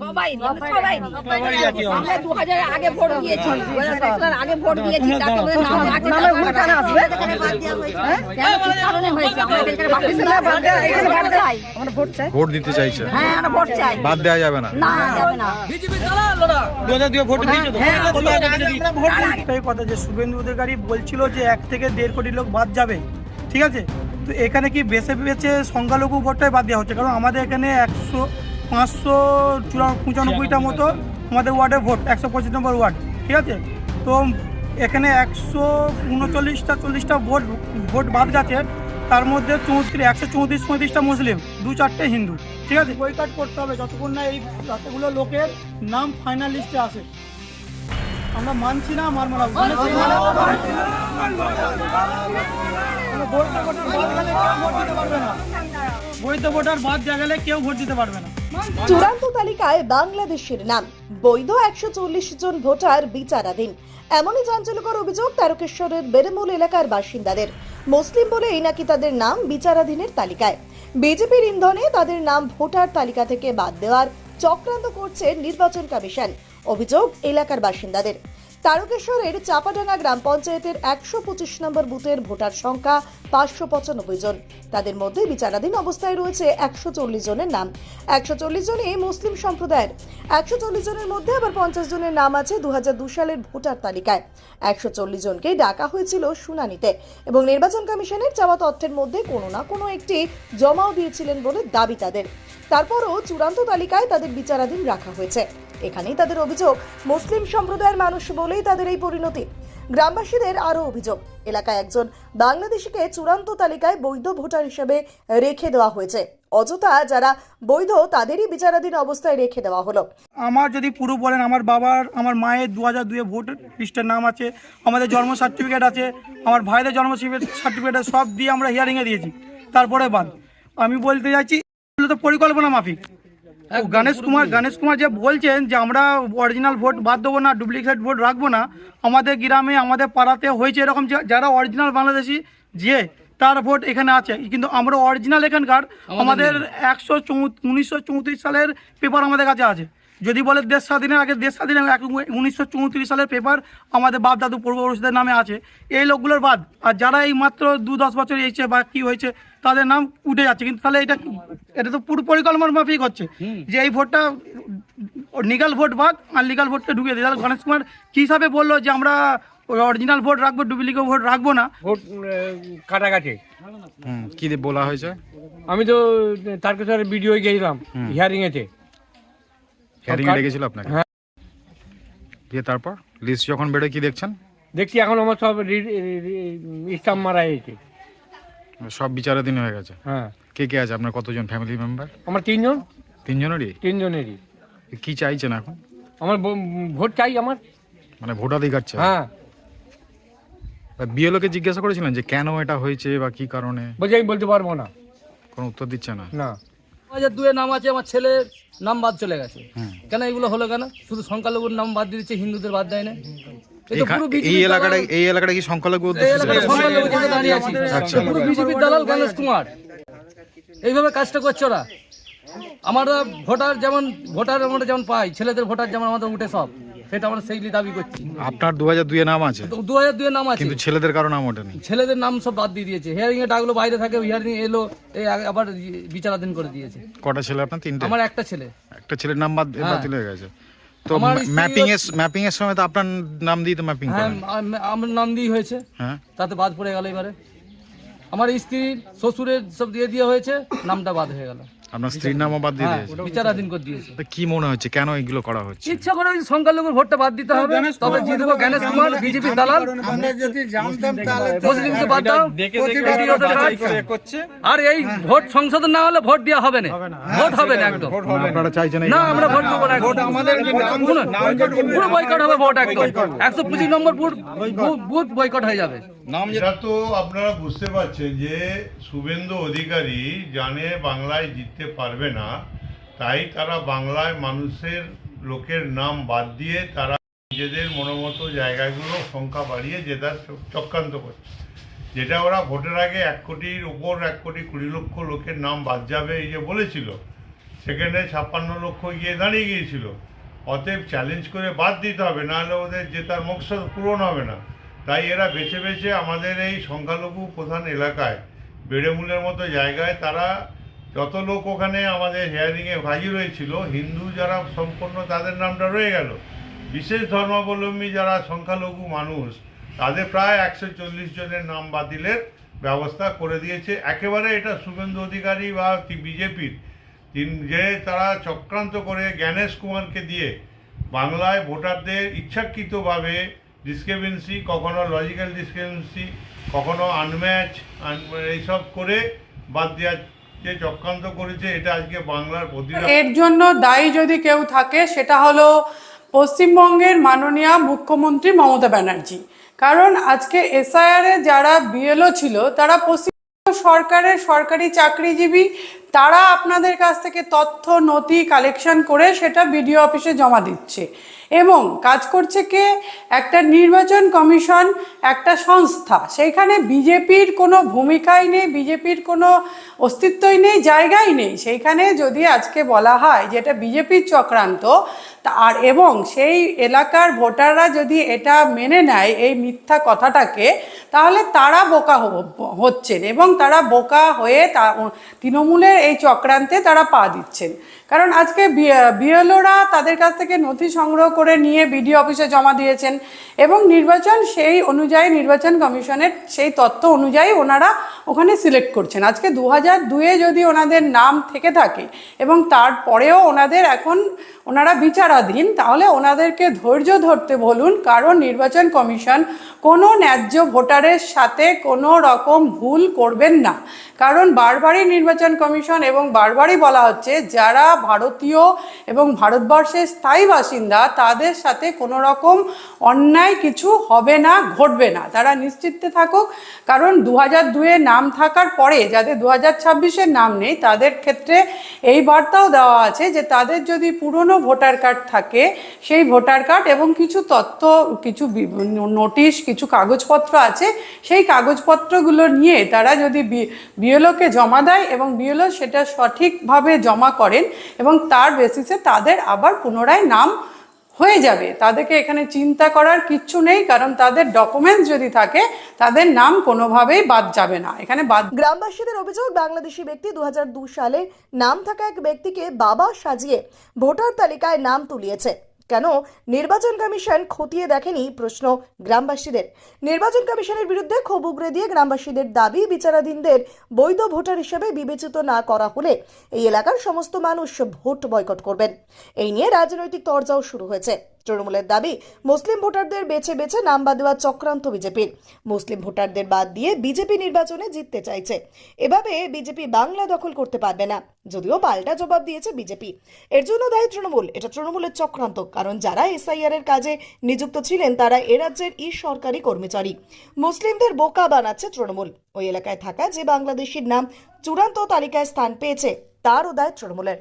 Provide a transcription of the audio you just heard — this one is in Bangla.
সবাই আমরা 2000 আগে ভোট দিয়েছি, 2000 আগে ভোট দিয়েছি, তারপরে নাম আছে নামে ভোট কেন আসবে? কেন কি কারণে হয়েছে? আমরা এখানে বাদ চাই, আমরা ভোট চাই, ভোট দিতে চাইছে। হ্যাঁ আমরা ভোট চাই, বাদ দেওয়া যাবে না। না যাবে না। বিজেপি দালাল ওরা 2002 ভোট দিয়েছে তো। একটাই কথা যে শুভেন্দু অধিকারী বলছিল যে 1 থেকে 1.5 কোটি লোক বাদ যাবে, ঠিক আছে? তো এখানে কি বেছে বেছে সংখ্যালঘু ভোটটাই বাদ দেওয়া হচ্ছে, কারণ আমাদের এখানে 595টা মতো আমাদের ওয়ার্ডের ভোট, 125 নম্বর ওয়ার্ড, ঠিক আছে? তো এখানে 139-40টা ভোট বাদ গেছে, তার মধ্যে 134-35টা মুসলিম, 2-4টে হিন্দু, ঠিক আছে? বয়কট করতে হবে যতক্ষণ না এই এতগুলো লোকের নাম ফাইনাল লিস্টে আসে। আমরা মানছি না, মানবো না। বৈধ ভোটার বাদ গেলে কেউ ভোট দিতে পারবে না। চূড়ান্ত তালিকায় বাংলাদেশের নাম, বৈধ 140 জন ভোটার বিচারাধীন। এমনই চাঞ্চল্যকর অভিযোগ তারকেশ্বরের বেড়েমূল এলাকার বাসিন্দাদের। মুসলিম বলেই নাকি তাদের নাম বিচারাধীনের তালিকায়। বিজেপির ইন্ধনে তাদের নাম ভোটার তালিকা থেকে বাদ দেওয়ার চক্রান্ত করছে নির্বাচন কমিশন, অভিযোগ এলাকার বাসিন্দাদের। তারকেশ্বরের চাপাডাঙ্গা গ্রাম পঞ্চায়েতের 125 নম্বর বুথের ভোটার সংখ্যা 595 জন। তাদের মধ্যে বিচারাধীন অবস্থায় রয়েছে 140 জনের নাম। 140 জনই মুসলিম সম্প্রদায়ের। 140 জনের মধ্যে আবার 50 জনের নাম আছে 2002 সালের ভোটার তালিকায়। 140 জনকেই ডাকা হয়েছিল শুনানিতে এবং নির্বাচন কমিশনের চাওয়া তথ্যের মধ্যে কোনো না কোনো একটি জমাও দিয়েছিলেন বলে দাবি তাদের। তারপরও চূড়ান্ত তালিকায় তাদের বিচারাধীন রাখা হয়েছে। এখানেই তাদের অভিযোগ, মুসলিম সম্প্রদায়ের মানুষ বলেই তাদের এই পরিণতি। গ্রামবাসীদের আরও অভিযোগ, এলাকায় একজন বাংলাদেশিকে চূড়ান্ত তালিকায় বৈধ ভোটার হিসেবে রেখে দেওয়া হয়েছে। অযথা যারা বৈধ তাদেরই বিচারাধীন অবস্থায় রেখে দেওয়া হলো। আমার যদি পুরো বলেন, আমার বাবার আমার মায়ের 2002 ভোট লিস্টের নাম আছে, আমাদের জন্ম সার্টিফিকেট আছে, আমার ভাইদের জন্ম সার্টিফিকেট সব দিয়ে আমরা হিয়ারিংয়ে দিয়েছি, তারপরে বাদ। আমি বলতে চাইছি এগুলো তো পরিকল্পনা মাফিক। গণেশ কুমার যে বলছেন যে আমরা অরিজিনাল ভোট বাদ দেবো না, ডুপ্লিকেট ভোট রাখবো না, আমাদের গ্রামে আমাদের পাড়াতে হয়েছে এরকম, যারা অরিজিনাল বাংলাদেশি যে তার ভোট এখানে আছে, কিন্তু আমরা অরিজিনাল এখানকার আমাদের 1934 সালের পেপার আমাদের কাছে আছে। যদি বলে দেশ স্বাধীনের আগে, দেশ স্বাধীনের 1934 সালের পেপার আমাদের বাপ দাদু পূর্বপুরুষদের নামে আছে। এই লোকগুলোর বাদ, আর যারা এই মাত্র 2-10 বছর এসেছে বা কি হয়েছে তাদের নাম উঠে যাচ্ছে। কিন্তু তাহলে এটা তো পুরো পরিকল্পনা মাফিক হচ্ছে যে এই ভোটটা লিগাল ভোট বাদ আর লিগাল ভোটকে ঢুকিয়ে দিই। তাহলে গণেশ কুমার কী হিসাবে বললো যে আমরা অরিজিনাল ভোট রাখবো, ডুপ্লিকেট ভোট রাখবো না? ভোট কাটাকাটি কি বলা হয়েছে? আমি তো তারকেশ্বরের ভিডিও গেছিলাম হিয়ারিংয়েতে। হিয়ারিং ডেকেছিল আপনাকে? হ্যাঁ। দিয়ে তারপর লিস্ট যখন বেরোয় কি দেখছেন? দেখছি এখন আমার সব স্টাম্প মারা হয়েছে, সব বিচারাধীন হয়ে গেছে। হ্যাঁ। কে কে আছে আপনার? কতজন ফ্যামিলি মেম্বার? আমার 3 জন। 3 জনেরই? 3 জনেরই। কি চাইছেন এখন? আমার ভোট চাই আমার, মানে ভোটাধিকার চাই? হ্যাঁ। বিএলওকে জিজ্ঞাসা করেছিলেন যে কেন এটা হয়েছে বা কি কারণে? বলছি আমি বলতে পারবো না। কোনো উত্তর দিচ্ছে না? না। 2002 নাম আছে, আমার ছেলের নাম বাদ চলে গেছে। কেন এগুলো হলো কেন? শুধু সংখ্যালঘুর নাম বাদ দিয়ে দিচ্ছে, হিন্দুদের বাদ দেয় না। এই এলাকাটা কি সংখ্যালঘু? পুরো বিজেপির দালাল গণেশ কুমার এইভাবে কাজটা করছে ওরা। আমরা ভোটার আমরা যেমন পাই, ছেলেদের ভোটার যেমন আমাদের উঠে সব, সেটা আমরা সেই দাবি করছি। আপনার 2002 নাম আছে? 2002 নাম আছে, কিন্তু ছেলেদের কারো নাম ওঠেনি। ছেলেদের নাম সব বাদ দিয়ে দিয়েছে। হিয়ারিং এ ডাকলো, বাইরে থাকে, হিয়ারিং এলো, আবার বিচারাধীন করে দিয়েছে। কটা ছেলে আপনার? 3টে? আমার একটা ছেলে। একটা ছেলের নাম বাতিল হয়ে গেছে। তো ম্যাপিং এর সময় তো আপনার নাম দিয়ে তো ম্যাপিং করেন? হ্যাঁ, আমার নাম দিয়ে হয়েছে। হ্যাঁ, তাতে বাদ পড়ে গেল। এবারে আমার স্ত্রীর শ্বশুরের সব দিয়ে হয়েছে, নামটা বাদ হয়ে গেল। আপনার স্ত্রীর নামও বাদ দিয়ে দিয়েছে? বিচারাধীন করে দিয়েছে। কি মনে হচ্ছে কেন এগুলো করা হচ্ছে? ইচ্ছা করে ওই সংখ্যালঘুর ভোটটা বাদ দিতে হবে, তবে জিতবো। গণেশ কুমার বিজেপির দালাল। আমরা যদি জানতাম তাহলে মুসলিমকে বাদ দাও, আর এই ভোট সংশোধন না হলে ভোট দেওয়া হবে না, ভোট হবে না একদম। আপনারা চাইছেন না, আমরা ভোট দেবো না, পুরো বয়কট হবে ভোট একদম। 125 নম্বর বুথ বয়কট হয়ে যাবে। এটা তো আপনারা বুঝতে পারছেন যে শুভেন্দু অধিকারী জানে বাংলায় জিততে পারবে না, তাই তারা বাংলায় মানুষের লোকের নাম বাদ দিয়ে তারা নিজেদের মনোমতো জায়গাগুলো সংখ্যা বাড়িয়ে জেতার চক্রান্ত করছে। যেটা ওরা ভোটের আগে 1 কোটির উপর 1 কোটি 20 লক্ষ লোকের নাম বাদ যাবে এই যে বলেছিল, সেকেন্ডে 56 লক্ষ গিয়ে দাঁড়িয়ে গিয়েছিল। অতএব চ্যালেঞ্জ করে বাদ দিতে হবে, নাহলে ওদের জেতার মকসদ পূরণ হবে না। তাই এরা বেছে বেছে আমাদের এই সংখ্যালঘু প্রধান এলাকায় বেড়েমূলের মতো জায়গায় তারা যত লোক ওখানে আমাদের হিয়ারিংয়ে হাজির হয়েছিল, হিন্দু যারা সম্পূর্ণ তাদের নামটা রয়ে গেল, বিশেষ ধর্মাবলম্বী যারা সংখ্যালঘু মানুষ তাদের প্রায় 140 জনের নাম বাতিলের ব্যবস্থা করে দিয়েছে। একেবারে এটা শুভেন্দু অধিকারী বা বিজেপির যে তারা চক্রান্ত করে জ্ঞানেশ কুমারকে দিয়ে বাংলায় ভোটারদের ইচ্ছাকৃতভাবে ডিসক্রিমিনেন্সি, কখনো লজিক্যাল ডিসক্রিমিনেন্সি, কখনো আনম্যাচ এইসব করে বাদ দেওয়ার যে চক্রান্ত করেছে, এটা আজকে বাংলার প্রতিটা এর জন্য দায়ী যদি কেউ থাকে সেটা হলো পশ্চিমবঙ্গের মাননীয় মুখ্যমন্ত্রী মমতা ব্যানার্জি। কারণ আজকে এসআইআরে যারা বিএলও ছিল তারা পশ্চিমবঙ্গ সরকারের সরকারি চাকরিজীবী, তারা আপনাদের কাছ থেকে তথ্য নথি কালেকশন করে সেটা বিডিও অফিসে জমা দিচ্ছে এবং কাজ করছে কে, একটা নির্বাচন কমিশন, একটা সংস্থা। সেইখানে বিজেপির কোনো ভূমিকাই নেই, বিজেপির কোনো অস্তিত্বই নেই, জায়গাই নেই। সেইখানে যদি আজকে বলা হয় যে এটা বিজেপির চক্রান্ত, আর এবং সেই এলাকার ভোটাররা যদি এটা মেনে নেয় এই মিথ্যা কথাটাকে, তাহলে তারা বোকা হচ্ছেন এবং তারা বোকা হয়ে তৃণমূলের এই চক্রান্তে তারা পা দিচ্ছেন। কারণ আজকে বিএলওরা তাদের কাছ থেকে নথি সংগ্রহ করে নিয়ে বিডিও অফিসে জমা দিয়েছেন এবং নির্বাচন সেই অনুযায়ী নির্বাচন কমিশনের সেই তথ্য অনুযায়ী ওনারা ওখানে সিলেক্ট করছেন। আজকে 2002-এ যদি ওনাদের নাম থেকে থাকে এবং তারপরেও ওনারা বিচারাধীন, তাহলে ওনাদেরকে ধৈর্য ধরতে বলুন। কারণ নির্বাচন কমিশন কোনো ন্যায্য ভোটারের সাথে কোনো রকম ভুল করবেন না। কারণ বারবারই নির্বাচন কমিশন এবং বারবারই বলা হচ্ছে যারা ভারতীয় এবং ভারতবর্ষের স্থায়ী বাসিন্দা তাদের সাথে কোনো রকম অন্যায় কিছু হবে না, ঘটবে না, তারা নিশ্চিন্তে থাকুক। কারণ 2002-এ নাম থাকার পরে যাদের 2026-এর নাম নেই তাদের ক্ষেত্রে এই বার্তাও দেওয়া আছে যে তাদের যদি পুরনো ভোটার কার্ড থাকে সেই ভোটার কার্ড এবং কিছু তথ্য, কিছু নোটিশ, কিছু কাগজপত্র আছে, সেই কাগজপত্রগুলো নিয়ে তারা যদি বিএলওকে জমা দেয় এবং বিএলও সেটা সঠিকভাবে জমা করেন এবং তার বেসিসে তাদের আবার পুনরায় নাম হয়ে যাবে। তাদেরকে এখানে চিন্তা করার কিচ্ছু নেই, কারণ তাদের ডকুমেন্টস যদি থাকে তাদের নাম কোনোভাবেই বাদ যাবে না। এখানে গ্রামবাসীদের অভিযোগ, বাংলাদেশি ব্যক্তি 2002 সালে নাম থাকা এক ব্যক্তিকে বাবা সাজিয়ে ভোটার তালিকায় নাম তুলিয়েছে। কেন নির্বাচন কমিশন খতিয়ে দেখেনি, প্রশ্ন গ্রামবাসীদের। নির্বাচন কমিশনের বিরুদ্ধে ক্ষোভ উগরে দিয়ে গ্রামবাসীদের দাবি, বিচারাধীনদের বৈধ ভোটার হিসেবে বিবেচিত না করা হলে এই এলাকার সমস্ত মানুষ ভোট বয়কট করবেন। এই নিয়ে রাজনৈতিক তরজাও শুরু হয়েছে। তৃণমূলের দাবি, মুসলিম ভোটারদের বেছে বেছে নাম বাদ দেওয়ার চক্রান্ত বিজেপির। মুসলিম ভোটারদের বাদ দিয়ে বিজেপি নির্বাচনে জিততে চাইছে। এভাবে বিজেপি বাংলা দখল করতে পারবে না, যদিও পাল্টা জবাব দিয়েছে বিজেপি। এর জন্য দায়ী তৃণমূল। এটা তৃণমূলের চক্রান্ত, কারণ যারা এসআইআর এর কাজে নিযুক্ত ছিলেন তারা এ রাজ্যের সরকারি কর্মচারী। মুসলিমদের বোকা বানাচ্ছে তৃণমূল। ওই এলাকায় থাকা যে বাংলাদেশির নাম চূড়ান্ত তালিকায় স্থান পেয়েছে তারও দায় তৃণমূলের।